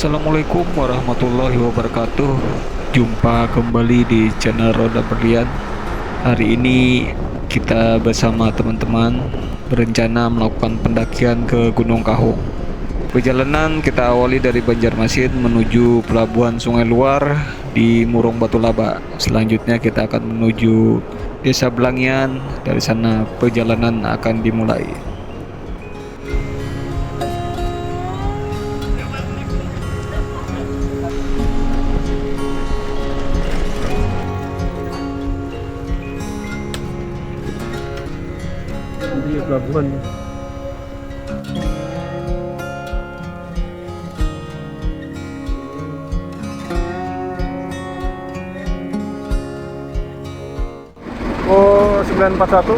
Assalamualaikum warahmatullahi wabarakatuh. Jumpa kembali di channel Roda Berlian. Hari ini kita bersama teman-teman berencana melakukan pendakian ke Gunung Kahung. Perjalanan kita awali dari Banjarmasin menuju Pelabuhan Sungai Luar di Murung Batu Laba. Selanjutnya kita akan menuju Desa Belangian. Dari sana perjalanan akan dimulai. Di pelabuhan. Oh, 941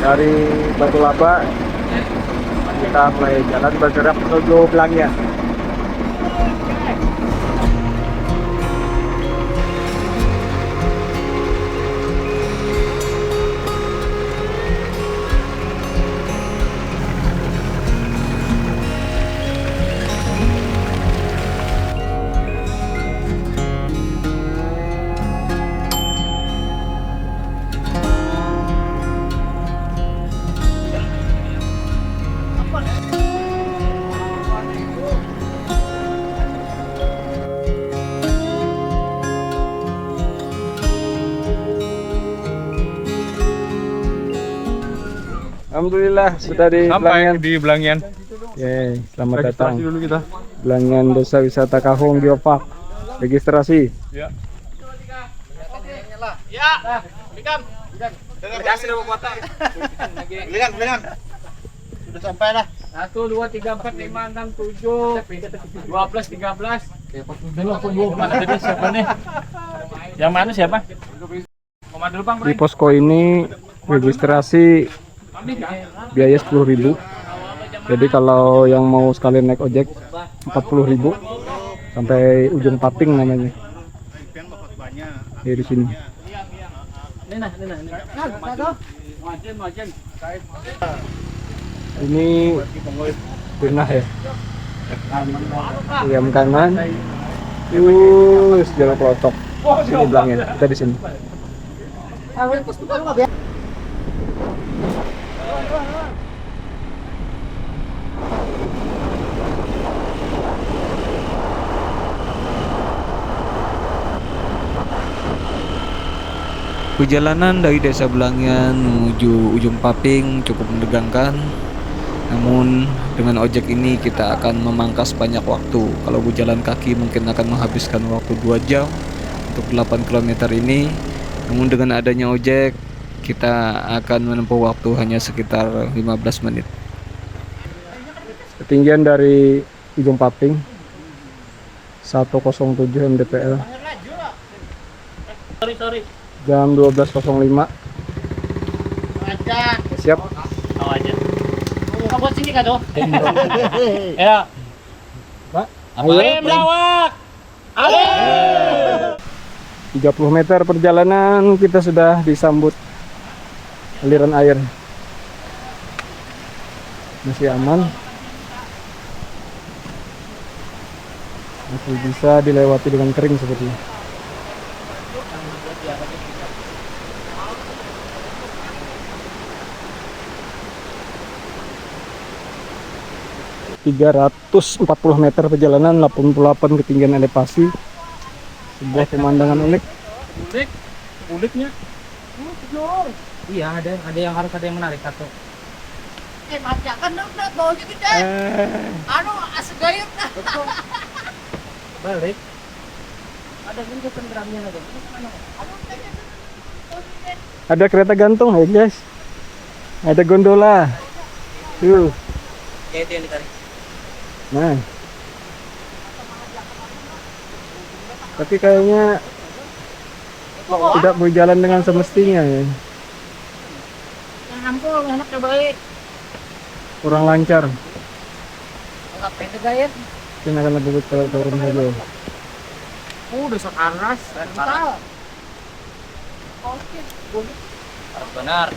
dari Batu Laba kita mulai jalan bergerak menuju Belangian. Alhamdulillah sudah di Belangian. Di Belangian. Selamat datang. Registrasi dulu kita. Belangian Desa Wisata Kahung Geopark. Registrasi. Ya. Sudah sampai lah. 1, 2, 3, 4, 5, 6, 7, 12, 13. Mana tadi siapa nih? Yang mana siapa? Komando dulu Bang. Di posko ini registrasi biaya 10.000. Jadi kalau yang mau sekalian naik ojek 40.000 sampai ujung Pating namanya. Di sini. Ini pernah ya. Diam kanan. Jalan pelotok. Ini Belangian. Kita di sini. Perjalanan dari Desa Belangian menuju ujung Paping cukup menegangkan. Namun dengan ojek ini kita akan memangkas banyak waktu. Kalau berjalan kaki mungkin akan menghabiskan waktu 2 jam untuk 8 km ini. Namun dengan adanya ojek kita akan menempuh waktu hanya sekitar 15 menit. Ketinggian dari ujung Paping 107 mdpl. Sorry. Jam 12.05. Siap. Aja. Kamu sini kan tuh? Ya. Pak, Melawak. Ayo. 30 meter perjalanan kita sudah disambut aliran air. Masih aman. Masih bisa dilewati dengan kering sepertinya. 340 meter perjalanan, 88 ketinggian elevasi. Sebuah pemandangan unik. Uniknya. Iya, ada yang harus ada yang menarik satu. Majakan dong, bawa gitu deh. Anu asegayut dah. Balik. Ada juga penggeramnya lagi. Ada kereta gantung ya guys. Ada gondola. Tuh. Ya itu yang ditarik. Nah. Tapi kayaknya tidak berjalan dengan semestinya ya. Yang ampun, enaknya baik. Kurang lancar. Enggak pede gayet. Mungkin akan lebih turun saja. Udah sekaras. Benar.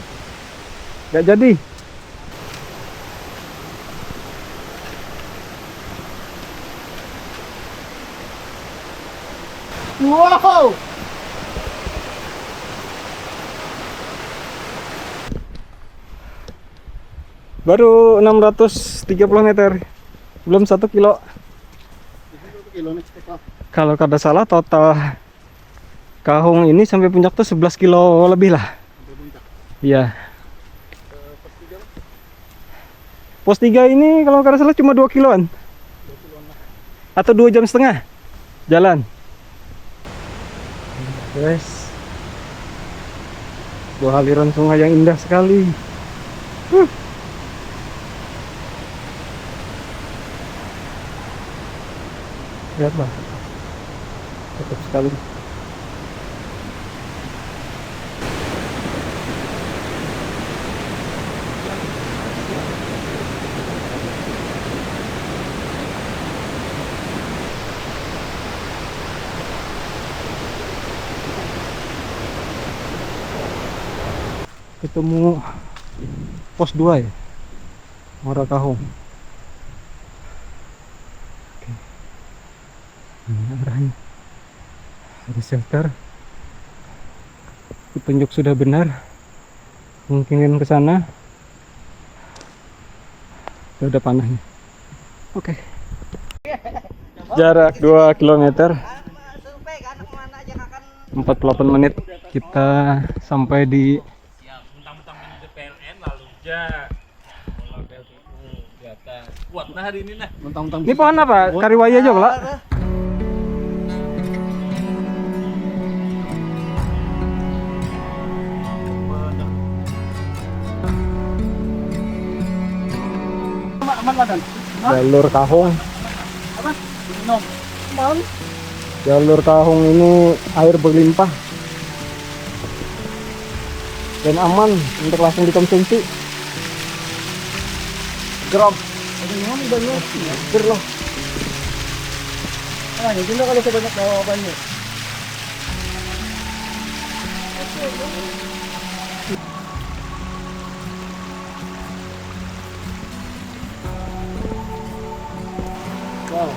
Gak jadi. Wow. Baru 630 meter. Belum 1 kilo. Kalau kada salah total Kahung ini sampai puncak tuh 11 kilo lebih lah. Iya. Pos 3 ini kalau kada salah cuma 2 kiloan. Atau 2,5 jam jalan. Guys. Buah aliran sungai yang indah sekali. Lihat bang, cakep sekali. Ketemu pos 2 ya, Muara Kahung. Ini arahnya ada shelter, petunjuk sudah benar, mungkin ke sana. Sudah ada panahnya. Oke. Jarak 2 km 48 menit kita sampai di PLN lalu ja. Kuat nah hari ini nah. ini pohon apa? Kariwaya juga lah. Jalur Kahung. Jalur Kahung ini air berlimpah dan aman untuk langsung dikonsumsi. Geram. Loh. Ini kalau sebanyak jawabannya. Wow.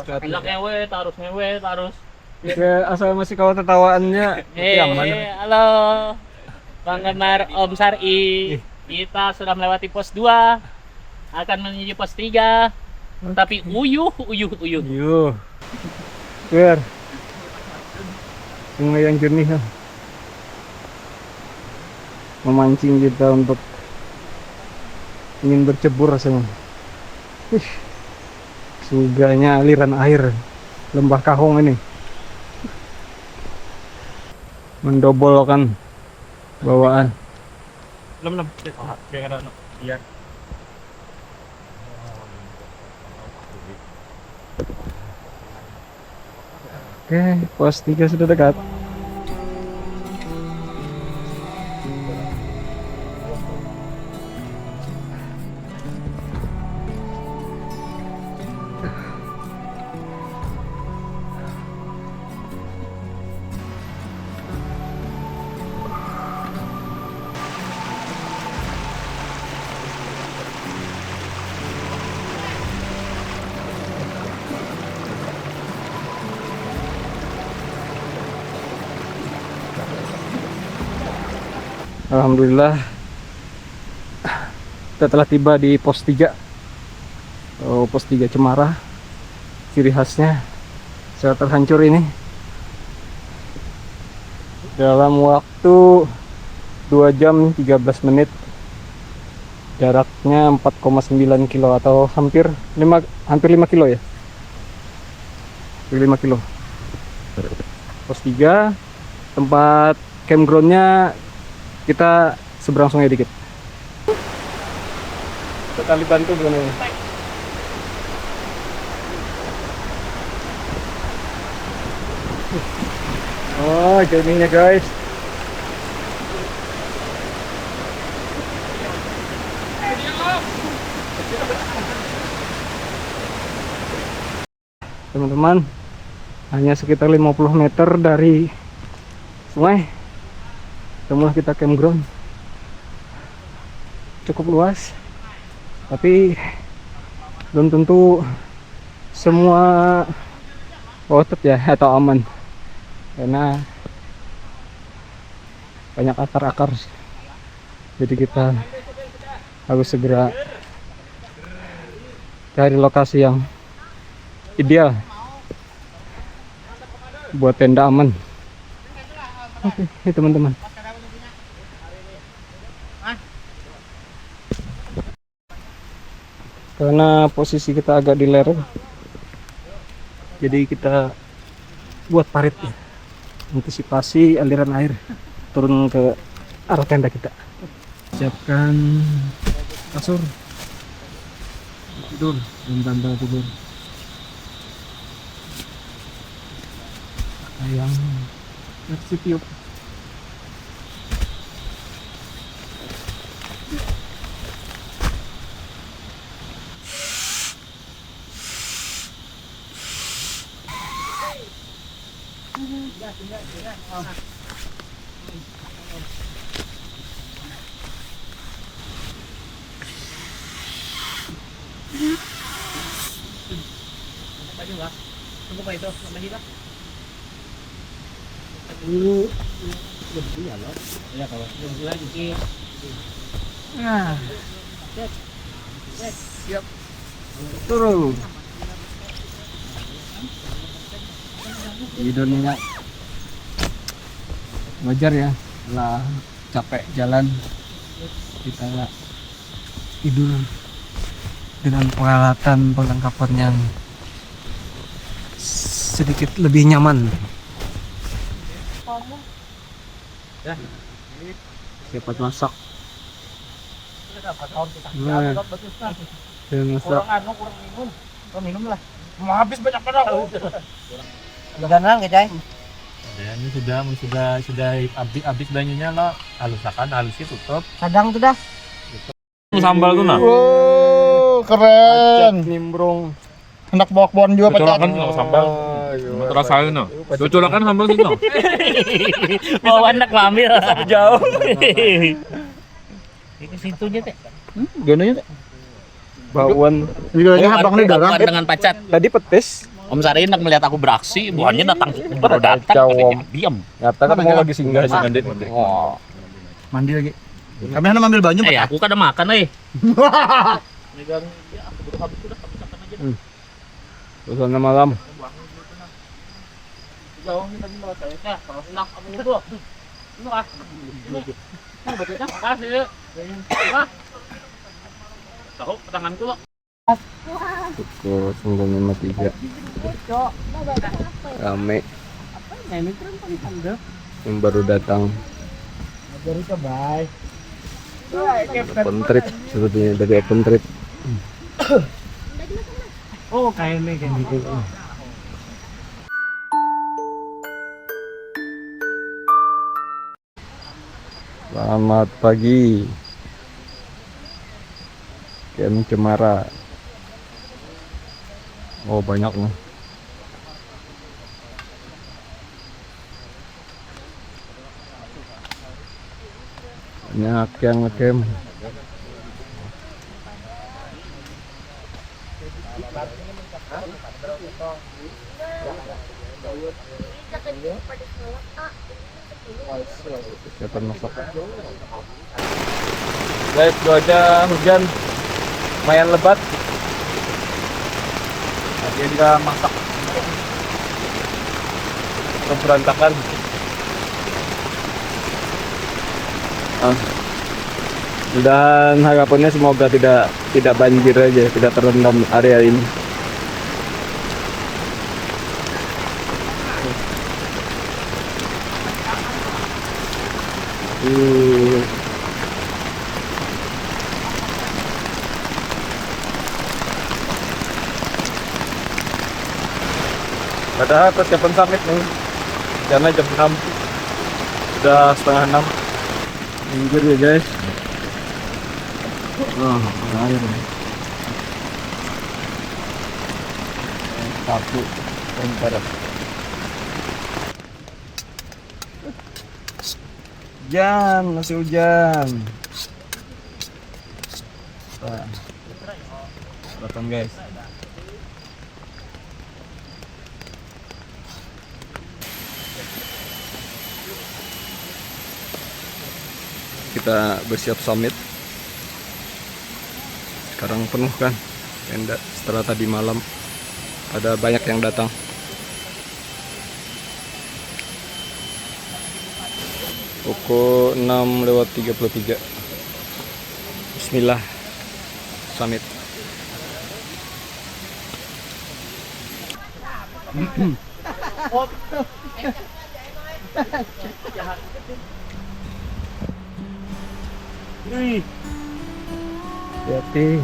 Pilak ngewe, tarus. Ya, asal masih kau tertawaannya aman. Halo. Penggemar Om Sari. Kita sudah melewati pos 2. Akan menuju pos 3. Tapi uyuh. Yuh. Biar sungai yang jernih memancing kita untuk ingin bercebur rasanya. Surganya aliran air Lembah Kahung ini mendobolkan bawaan. Belum. Iya. Oke, pos 3 sudah dekat. Alhamdulillah kita telah tiba di pos 3. Pos 3 Cemara. Ciri khasnya shelter hancur ini. Dalam waktu 2 jam 13 menit. Jaraknya 4,9 kilo atau hampir 5 kilo ya. Hampir 5 kilo. Pos 3 tempat campgroundnya kita seberang sungai dikit. Tali bantu belum ini. Oh, jernihnya guys. Teman-teman, hanya sekitar 50 meter dari sungai. Semula kita campground, cukup luas, tapi belum tentu semua otot ya atau aman, karena banyak akar-akar. Jadi kita harus segera cari lokasi yang ideal buat tenda aman. Oke, ini teman-teman. Karena posisi kita agak di lereng, jadi kita buat parit ya, antisipasi aliran air turun ke arah tenda kita. Siapkan kasur tidur dan bantal tidur yang versi tiup. Nah, siap turun. Tidurnya wajar ya, setelah capek jalan kita tidur dengan perlengkapan yang sedikit lebih nyaman. Siapa masak? Nah, masak. Kurang minum lah. Mau habis banyak pada. Ganang ke Cai? Ya, ini sudah habis banyunya lo halusnya tutup. Kadang tuh dah. Sambal tuh nah. Oh, keren. Nimbrung. Hendak bawa kebon juga pacar. Cocolakan no sambal. Terus saya no. Cocolakan sambal tuh no. Bawa anak ngambil jauh. Ke situ aja teh. Ganonya teh. Bauan. Juga abang nih darah. Dengan pacat. Tadi petis. Om Sari hendak melihat aku beraksi, buahnya baru datang, Cawom. diam. Nyata kan mau lagi singgah sih nanti. Oh. Mandi lagi. Kami hendak ambil banyu, Pak. Aku kan ada makan Suasana malam. Jauh kita mau saya kalau senang kamu itu. Ini ah. Ini bacanya makasih. Wah. Tahu tanganku lo. Pukul 9.53. Rame. Yang baru datang. Open trip sebetulnya dari open trip. Oh, kayaknya kayak gitu. Selamat pagi. Camp Cemara. Oh, banyak nih. Banyak yang ngecamp. Siapa masak? Guys, cuaca hujan lumayan lebat. Dia juga masak berantakan. Dan harapannya semoga tidak banjir aja, tidak terendam area ini. Padahal persiapan summit nih, karena jam 6, udah setengah 6. Minggir ya guys. Oh, air nih. Satu, bentar. Hujan, masih hujan. Nah, datang guys. Kita bersiap summit. Sekarang penuh kan tenda setelah tadi malam ada banyak yang datang. Pukul 6:33. Bismillah, summit. Hati-hati.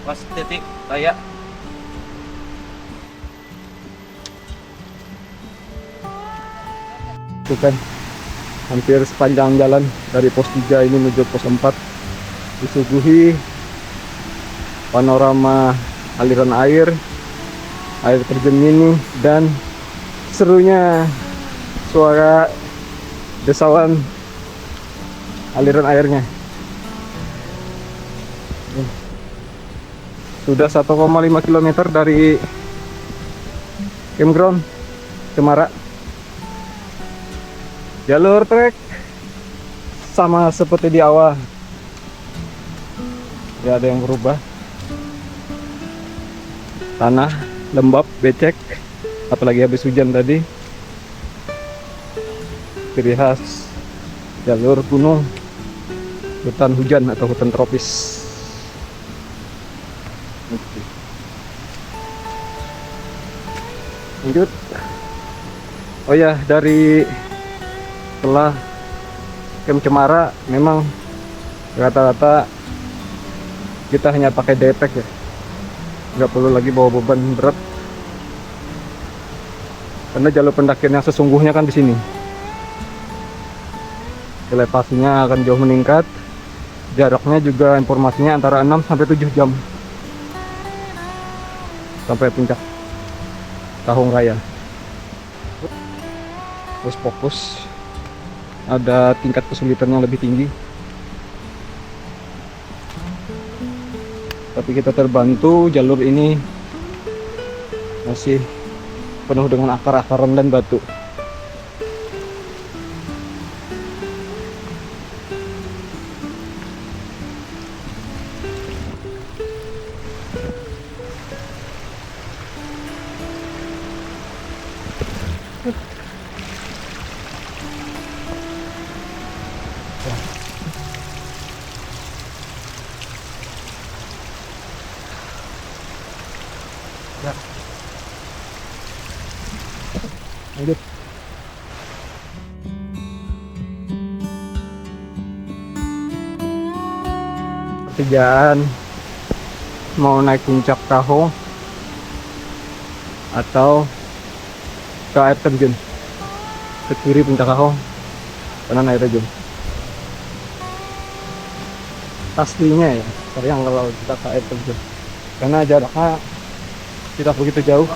Pas titik kayak Itu kan hampir sepanjang jalan dari pos 3 ini menuju pos 4 disuguhi panorama aliran air terjun mini, dan serunya suara desauan aliran airnya. Sudah 1,5 km dari campground Cemara. Jalur trek sama seperti di awal, tidak ada yang berubah. Tanah lembab, becek, apalagi habis hujan tadi. Ciri khas jalur gunung, hutan hujan atau hutan tropis. Lanjut. Oh ya, dari setelah camp Cemara memang rata-rata kita hanya pakai daypack ya, nggak perlu lagi bawa beban berat karena jalur pendakian yang sesungguhnya kan di sini. Elevasinya akan jauh meningkat, jaraknya juga informasinya antara 6 sampai 7 jam sampai puncak Tahung Raya. Terus fokus, ada tingkat kesulitan yang lebih tinggi, tapi kita terbantu. Jalur ini masih penuh dengan akar-akaran dan batu. Lanjut. Pertigaan mau naik puncak Tahung atau ke air terjun, ke kiri puncak Tahung, kanan air terjun. Pastinya ya sayang kalau kita ke air terjun karena jaraknya tidak begitu jauh.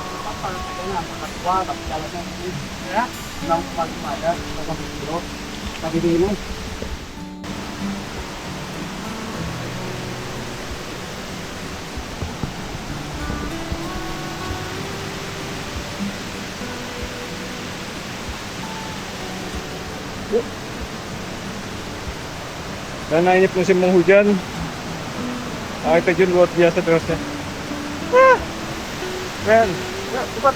Karena ini musim penghujan, air terjun luar biasa derasnya. Keren. Ya, cepat.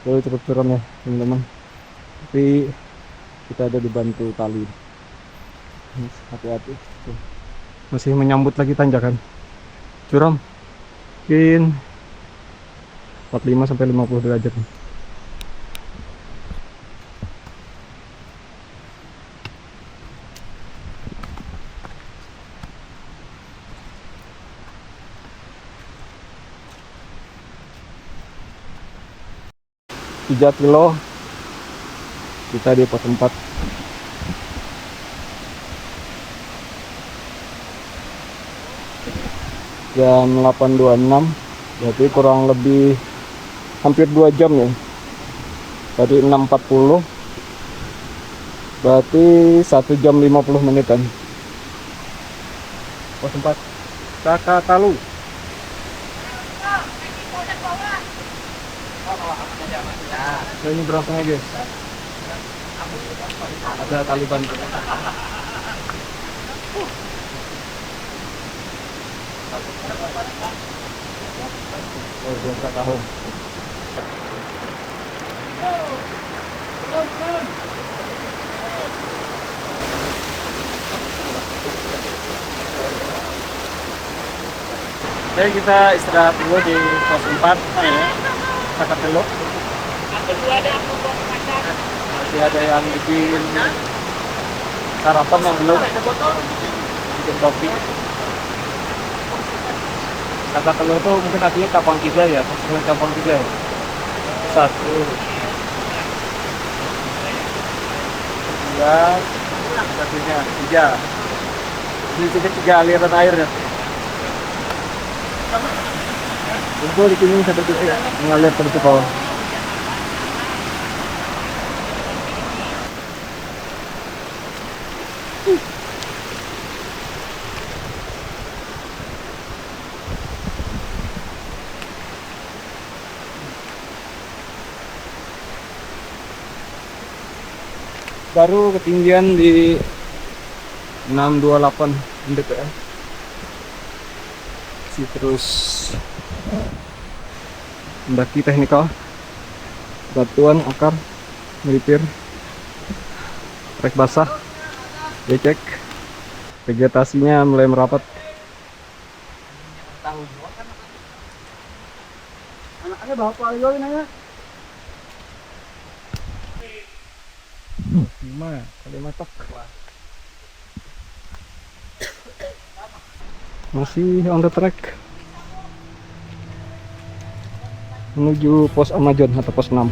Boleh cukup curam ya teman-teman, tapi kita ada dibantu tali. Hati-hati, masih menyambut lagi tanjakan curam, mungkin 45 sampai 50 derajat. Tiga kilo Kita di pos 4. Jam 8.26, berarti kurang lebih hampir 2 jam ya. Tadi 6.40, berarti 1 jam 50 menitan. Pos 4 Sakatalu. Nah, ini berasanya guys, ada Taliban. Oh, biasa tahu. Jadi kita istirahat dulu di pos 4 ya. Sakatelu. Masih ada yang bikin sarapan yang belum. Bikin kopi. Sakatelu itu mungkin artinya Kapang 3 ya, pos Kapang 3. 1 2 satunya 3. Di sini 3 aliran air ya. Kumpul di sini seperti itu, mengalir seperti bawah. Baru ketinggian di 628 mdpl. Terus mendaki teknikal, batuan, akar, melipir, trek basah, becek, vegetasinya mulai merapat. Anaknya bawa apa lagi nanya? 5 kali matok. Masih on the track menuju pos Amazon atau pos 6.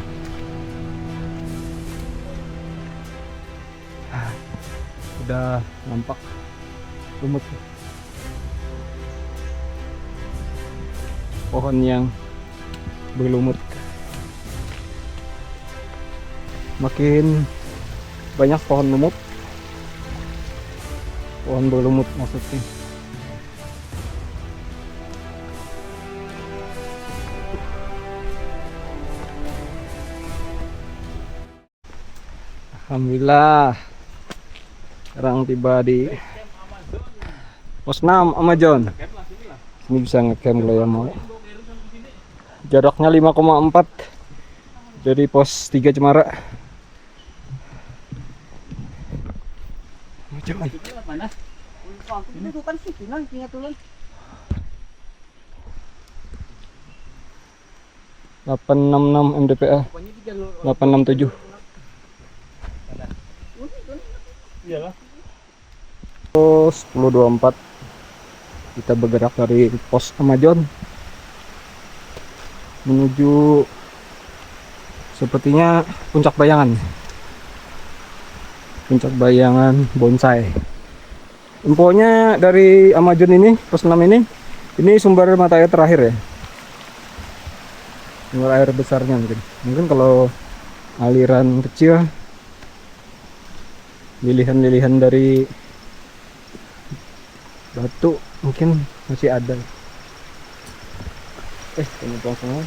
Udah nampak lumut, pohon yang berlumut. Makin banyak pohon lumut, pohon berlumut maksudnya. Alhamdulillah, sekarang tiba di pos 6 Amazon. Ini bisa ngecamp kalau yang mau. Jaraknya 5,4 dari pos 3 Cemara. Amazon. Ini bukan sih, tinggal turun. 866 mdpl, 867. Iyalah. Pos 10.24 kita bergerak dari pos Amazon menuju sepertinya puncak bayangan bonsai. Infonya dari Amazon ini, pos 6 ini sumber mata air terakhir ya, sumber air besarnya. Mungkin kalau aliran kecil, lilihan-lilihan dari batu mungkin masih ada. Penumpang semua.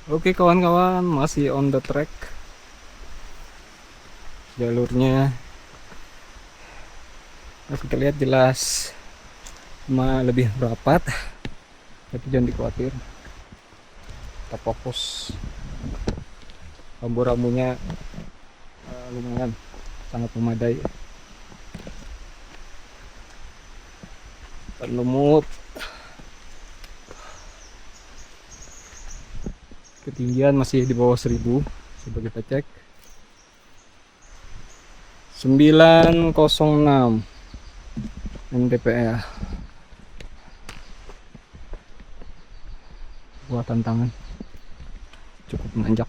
Oke kawan-kawan, masih on the track. Jalurnya masih terlihat jelas, cuma lebih merapat, tapi jangan dikhawatir, kita fokus. Rambu-rambunya lumayan, sangat memadai. Dan lumut, ketinggian masih di bawah 1000. Coba kita cek. 906 mdpl. Buat tantangan. cukup menanjak.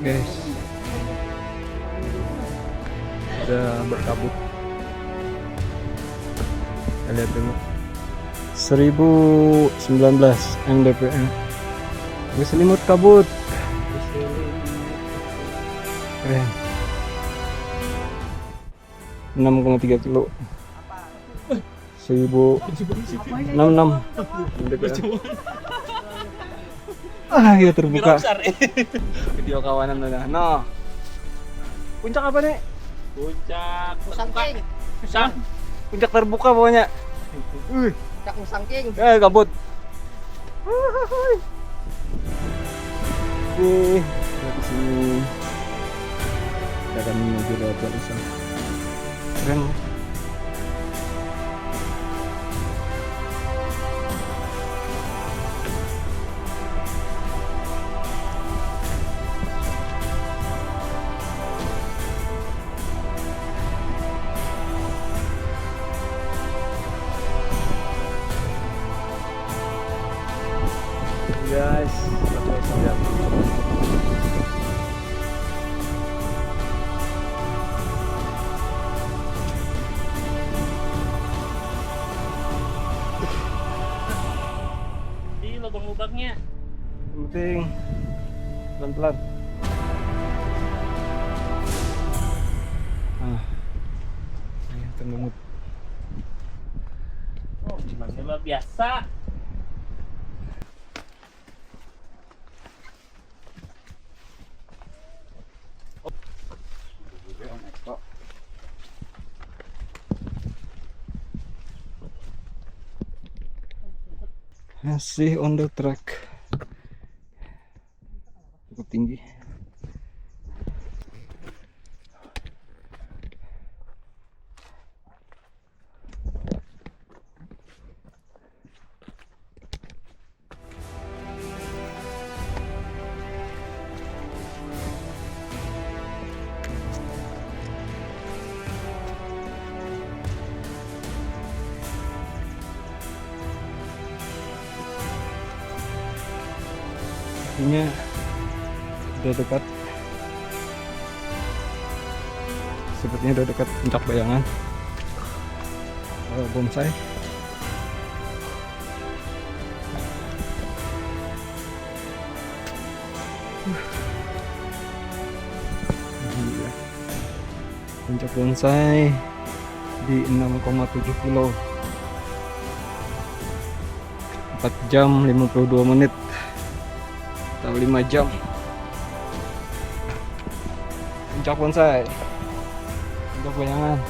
Guys, udah berkabut. Kita lihat dulu 1019 mdpl. Selimut kabut. Keren. 6,3 kilo. 1066 mdpl. Ya terbuka. Video kawanan udah. Nah. Puncak apa nih? Puncak Musangking. Musang. Puncak terbuka pokoknya. Puncak Musangking. Kabut. Oke, dari sini kita akan menuju Laut Balisan. Keren. Guys, lihat. Di lubang-lubangnya. Yang penting pelan-pelan. Terlumut. Oh, masih luar biasa. Masih on the track. Cukup tinggi. Sepertinya udah dekat. Sepertinya udah dekat puncak bayangan. Bonsai. Gila. Puncak bonsai di 6,7 kilo. 4 jam 52 menit atau 5 jam. Puncak bonsai, puncak bayangan.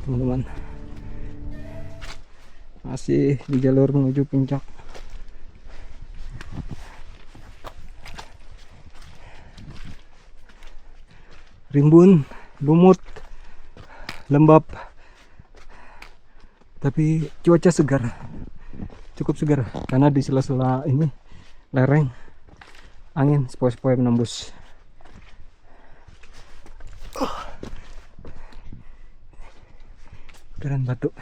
Teman-teman, masih di jalur menuju puncak. Rimbun, lumut, lembab, tapi cuaca segar, cukup segar karena di sela-sela ini lereng, angin sepoi-sepoi menembus. Keren batu.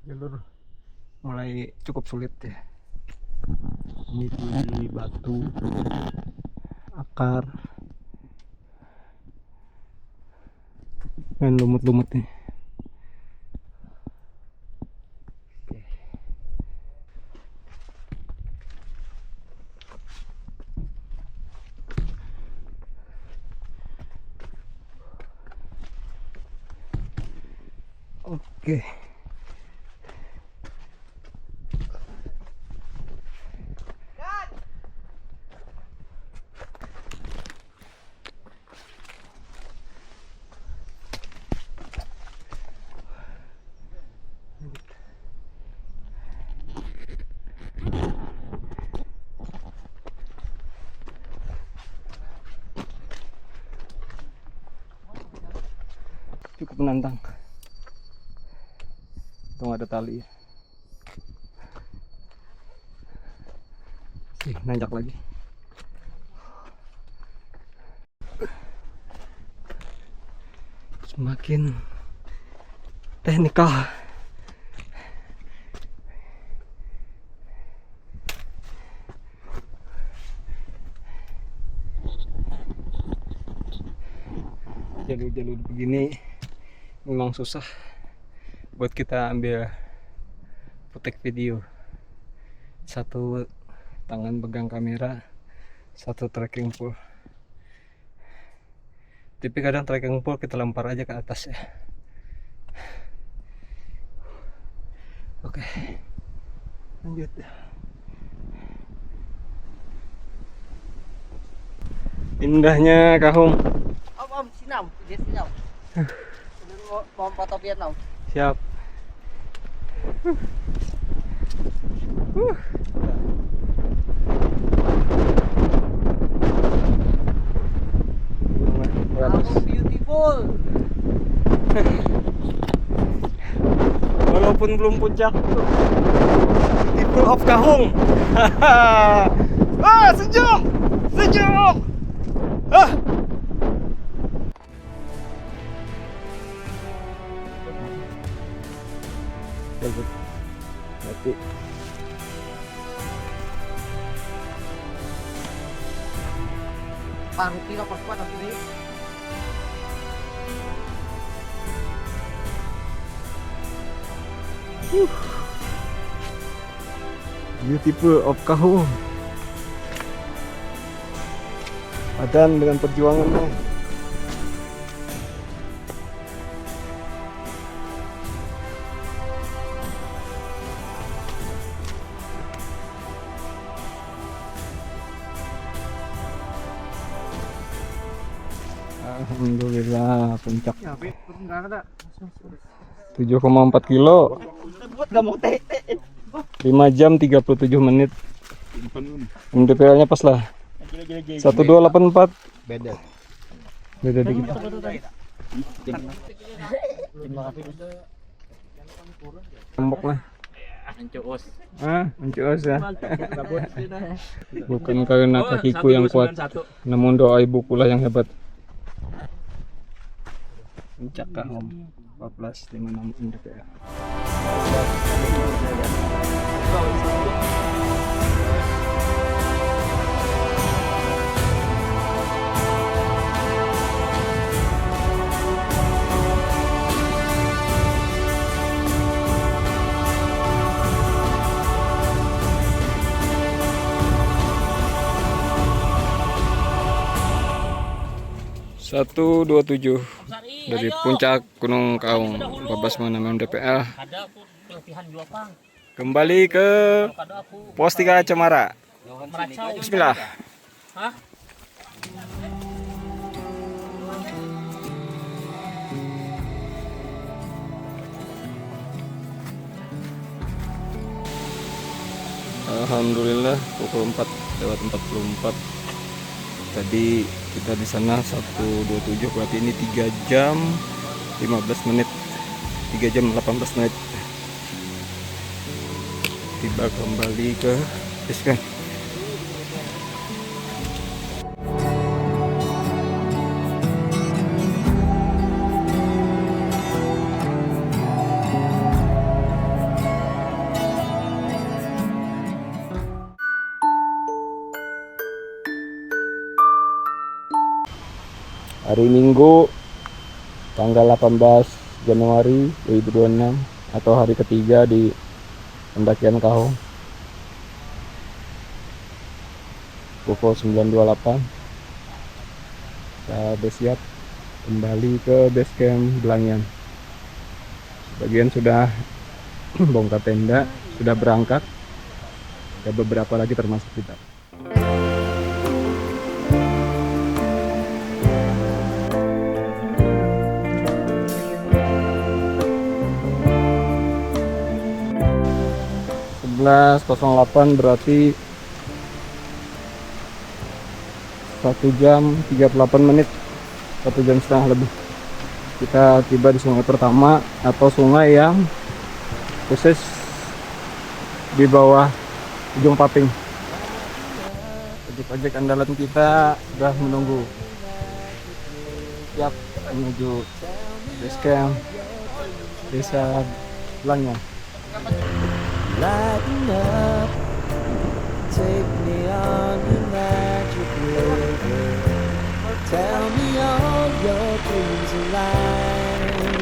Jalur mulai cukup sulit ya. Ini di batu, akar, dan lumut-lumut nih. Oke. cukup menantang. Untung ada tali. Nanjak lagi. Semakin teknikal. Jalur-jalur begini memang susah buat kita ambil fotek video. Satu tangan pegang kamera, satu trekking pole. Tapi kadang trekking pole kita lempar aja ke atas ya. Oke, lanjut. Indahnya Kahung. Om, sinau, dia sinau. Mau foto Vietnam. Siap. Beautiful. Walaupun belum puncak, People of Kahung. Sejuk, sejuk. Mati. Paruti lah pas nanti. Beautiful of Kahung. Adan dengan perjuangannya. Alhamdulillah puncak 7,4 kilo 5 jam 37 menit. MDPL nya pas lah 1284. Beda dikit. Tembok lah. Mencuos ya. Bukan karena kakiku yang kuat, namun doa ibuku lah yang hebat. Puncak Kahung 1456 MDPL. Satu 27 dari puncak Gunung Kahung 1456 MDPL. Kembali ke pos 3 Cemara. Bismillah. Alhamdulillah pukul 4:44. Tadi kita di sana 1:27, berarti ini 3 jam 15 menit. 3 jam 18 menit. Tiba kembali ke base camp. Hari Minggu tanggal 18 Januari 2026 atau hari ketiga di pendakian Kahung. Pukul 9.28 kita bersiap kembali ke base camp Belangian. Sebagian sudah bongkar tenda, sudah berangkat, ada beberapa lagi termasuk kita. .08 berarti 1 jam 38 menit, 1 jam setengah lebih. Kita tiba di sungai pertama atau sungai yang khusus di bawah ujung Paping. Ojek-ojek andalan kita sudah menunggu. Siap menuju base camp desa Langnya. Lighten up, take me on your magic river. Tell me all your dreams align.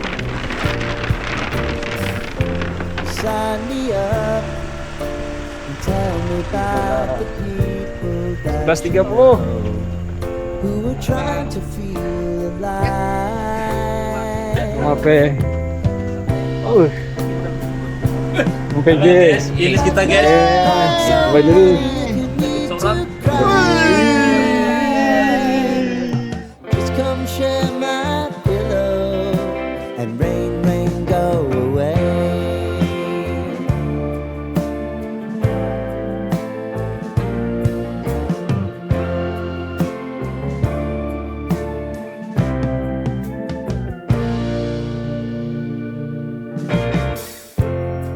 Sign me up and tell me about the people that you 11.30. know who are trying to feel alive. Oke. Oke guys. Ilis kita guys. Coba dulu. Just come share my pillow and rain, rain, go away.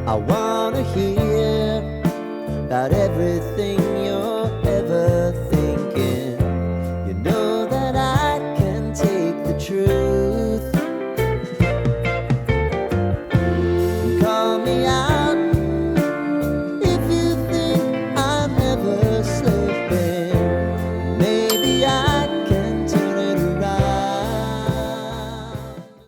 I want